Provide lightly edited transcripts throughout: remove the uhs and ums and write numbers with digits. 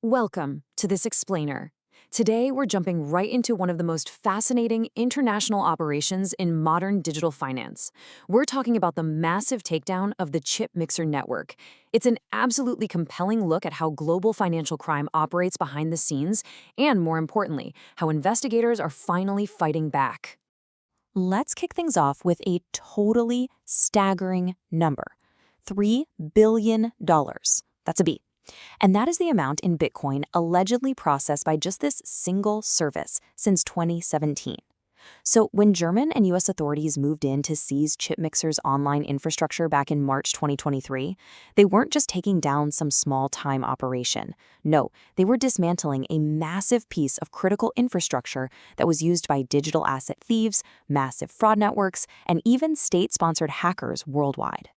Welcome to this explainer. Today, we're jumping right into one of the most fascinating international operations in modern digital finance. We're talking about the massive takedown of the ChipMixer network. It's an absolutely compelling look at how global financial crime operates behind the scenes, and more importantly, how investigators are finally fighting back. Let's kick things off with a totally staggering number: $3 billion. That's a B. And that is the amount in Bitcoin allegedly processed by just this single service since 2017. So when German and US authorities moved in to seize ChipMixer's online infrastructure back in March 2023, they weren't just taking down some small-time operation. No, they were dismantling a massive piece of critical infrastructure that was used by digital asset thieves, massive fraud networks, and even state-sponsored hackers worldwide.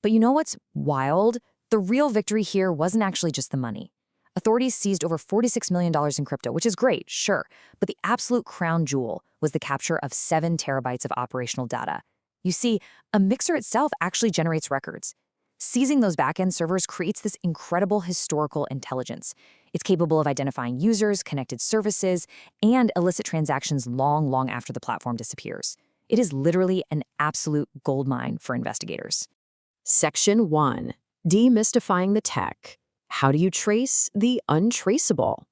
But you know what's wild? The real victory here wasn't actually just the money. Authorities seized over $46 million in crypto, which is great, sure, but the absolute crown jewel was the capture of 7 terabytes of operational data. You see, a mixer itself actually generates records. Seizing those backend servers creates this incredible historical intelligence. It's capable of identifying users, connected services, and illicit transactions long after the platform disappears. It is literally an absolute goldmine for investigators. Section 1. Demystifying the tech. How do you trace the untraceable?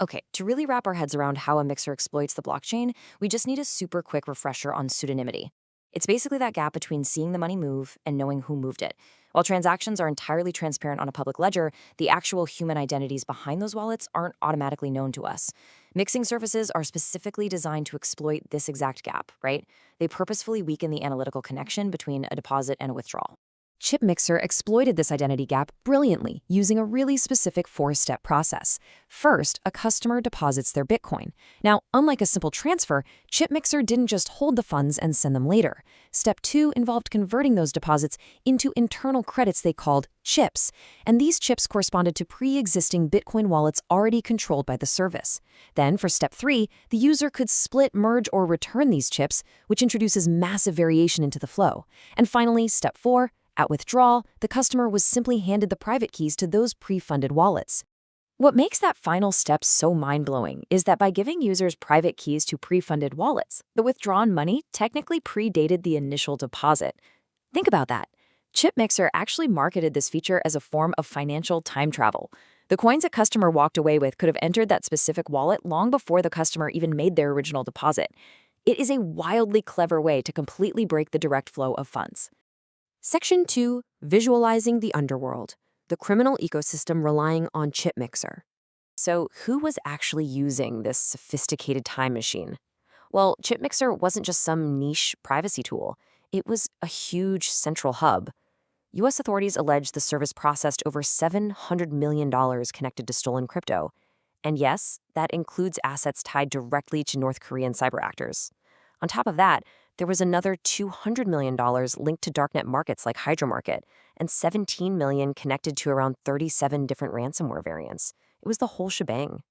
Okay, to really wrap our heads around how a mixer exploits the blockchain, we just need a super quick refresher on pseudonymity. It's basically that gap between seeing the money move and knowing who moved it. While transactions are entirely transparent on a public ledger, the actual human identities behind those wallets aren't automatically known to us. Mixing services are specifically designed to exploit this exact gap, right? They purposefully weaken the analytical connection between a deposit and a withdrawal. ChipMixer exploited this identity gap brilliantly using a really specific 4-step process. First, a customer deposits their Bitcoin. Now, unlike a simple transfer, ChipMixer didn't just hold the funds and send them later. Step 2 involved converting those deposits into internal credits they called chips, and these chips corresponded to pre-existing Bitcoin wallets already controlled by the service. Then, for step 3, the user could split, merge, or return these chips, which introduces massive variation into the flow. And finally, step 4, at withdrawal, the customer was simply handed the private keys to those pre-funded wallets. What makes that final step so mind-blowing is that by giving users private keys to pre-funded wallets, the withdrawn money technically predated the initial deposit. Think about that. ChipMixer actually marketed this feature as a form of financial time travel. The coins a customer walked away with could have entered that specific wallet long before the customer even made their original deposit. It is a wildly clever way to completely break the direct flow of funds. Section 2. Visualizing the underworld, the criminal ecosystem relying on ChipMixer. So who was actually using this sophisticated time machine? Well, ChipMixer wasn't just some niche privacy tool. It was a huge central hub. U.S. authorities allege the service processed over $700 million connected to stolen crypto. And yes, that includes assets tied directly to North Korean cyber actors. On top of that, there was another $200 million linked to darknet markets like Hydra Market, and $17 million connected to around 37 different ransomware variants. It was the whole shebang.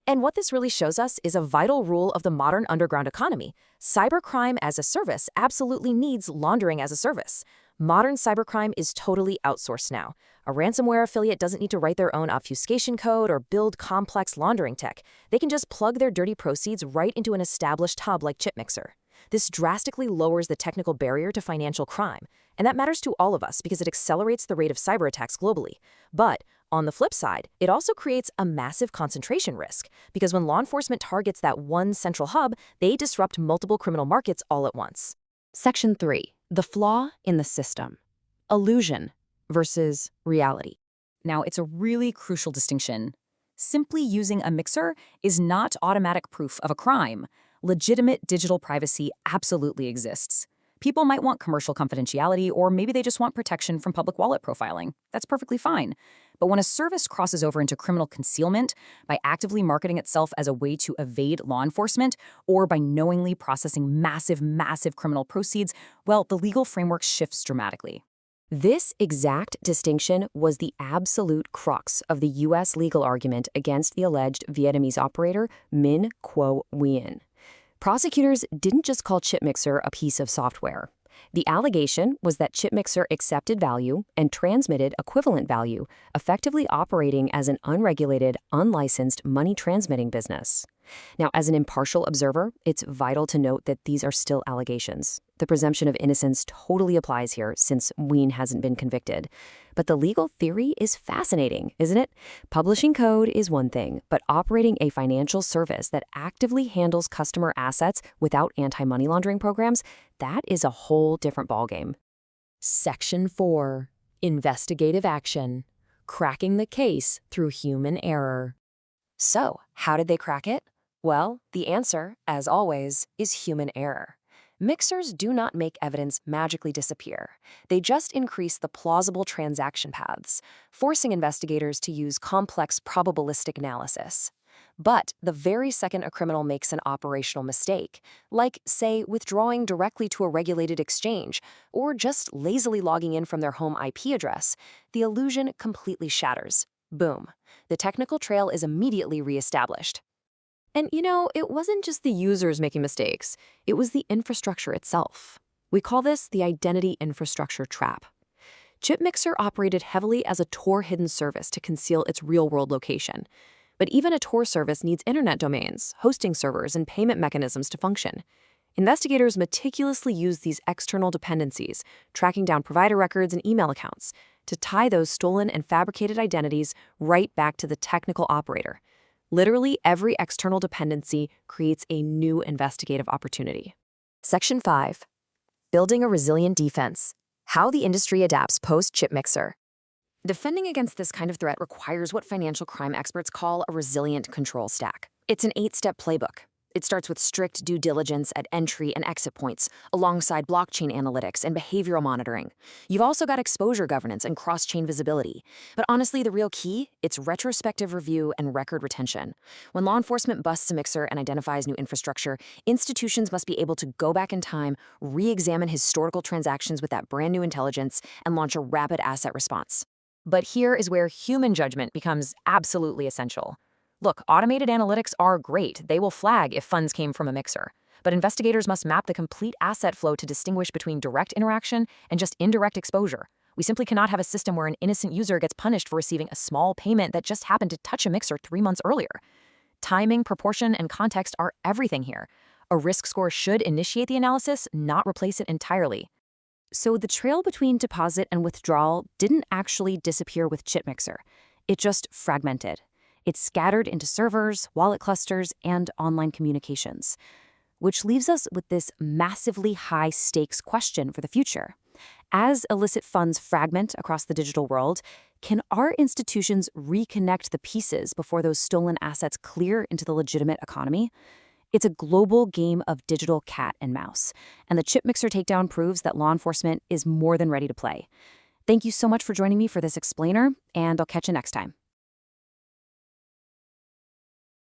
And what this really shows us is a vital rule of the modern underground economy. Cybercrime as a service absolutely needs laundering as a service. Modern cybercrime is totally outsourced now. A ransomware affiliate doesn't need to write their own obfuscation code or build complex laundering tech. They can just plug their dirty proceeds right into an established hub like ChipMixer. This drastically lowers the technical barrier to financial crime, and that matters to all of us because it accelerates the rate of cyber attacks globally. But on the flip side, it also creates a massive concentration risk, because when law enforcement targets that one central hub, they disrupt multiple criminal markets all at once. Section 3. The flaw in the system. Illusion versus reality. Now, it's a really crucial distinction. Simply using a mixer is not automatic proof of a crime. Legitimate digital privacy absolutely exists. People might want commercial confidentiality, or maybe they just want protection from public wallet profiling. That's perfectly fine. But when a service crosses over into criminal concealment by actively marketing itself as a way to evade law enforcement, or by knowingly processing massive criminal proceeds, well, the legal framework shifts dramatically. This exact distinction was the absolute crux of the U.S. legal argument against the alleged Vietnamese operator Minh Quoc Nguyen. Prosecutors didn't just call ChipMixer a piece of software. The allegation was that ChipMixer accepted value and transmitted equivalent value, effectively operating as an unregulated, unlicensed money-transmitting business. Now, as an impartial observer, it's vital to note that these are still allegations. The presumption of innocence totally applies here since Ween hasn't been convicted. But the legal theory is fascinating, isn't it? Publishing code is one thing, but operating a financial service that actively handles customer assets without anti-money laundering programs, that is a whole different ballgame. Section 4. Investigative Action. Cracking the case through human error. So, how did they crack it? Well, the answer, as always, is human error. Mixers do not make evidence magically disappear. They just increase the plausible transaction paths, forcing investigators to use complex probabilistic analysis. But the very second a criminal makes an operational mistake, like, say, withdrawing directly to a regulated exchange, or just lazily logging in from their home IP address, the illusion completely shatters. Boom. The technical trail is immediately reestablished. And it wasn't just the users making mistakes, it was the infrastructure itself. We call this the identity infrastructure trap. ChipMixer operated heavily as a Tor-hidden service to conceal its real-world location. But even a Tor service needs internet domains, hosting servers, and payment mechanisms to function. Investigators meticulously use these external dependencies, tracking down provider records and email accounts, to tie those stolen and fabricated identities right back to the technical operator. Literally, every external dependency creates a new investigative opportunity. Section 5. Building a resilient defense. How the industry adapts post-ChipMixer. Defending against this kind of threat requires what financial crime experts call a resilient control stack. It's an 8-step playbook. It starts with strict due diligence at entry and exit points, alongside blockchain analytics and behavioral monitoring. You've also got exposure governance and cross-chain visibility. But honestly, the real key? It's retrospective review and record retention. When law enforcement busts a mixer and identifies new infrastructure, institutions must be able to go back in time, re-examine historical transactions with that brand new intelligence, and launch a rapid asset response. But here is where human judgment becomes absolutely essential. Look, automated analytics are great. They will flag if funds came from a mixer. But investigators must map the complete asset flow to distinguish between direct interaction and just indirect exposure. We simply cannot have a system where an innocent user gets punished for receiving a small payment that just happened to touch a mixer 3 months earlier. Timing, proportion, and context are everything here. A risk score should initiate the analysis, not replace it entirely. So the trail between deposit and withdrawal didn't actually disappear with ChipMixer. It just fragmented. It's scattered into servers, wallet clusters, and online communications, which leaves us with this massively high-stakes question for the future. As illicit funds fragment across the digital world, can our institutions reconnect the pieces before those stolen assets clear into the legitimate economy? It's a global game of digital cat and mouse, and the ChipMixer takedown proves that law enforcement is more than ready to play. Thank you so much for joining me for this explainer, and I'll catch you next time.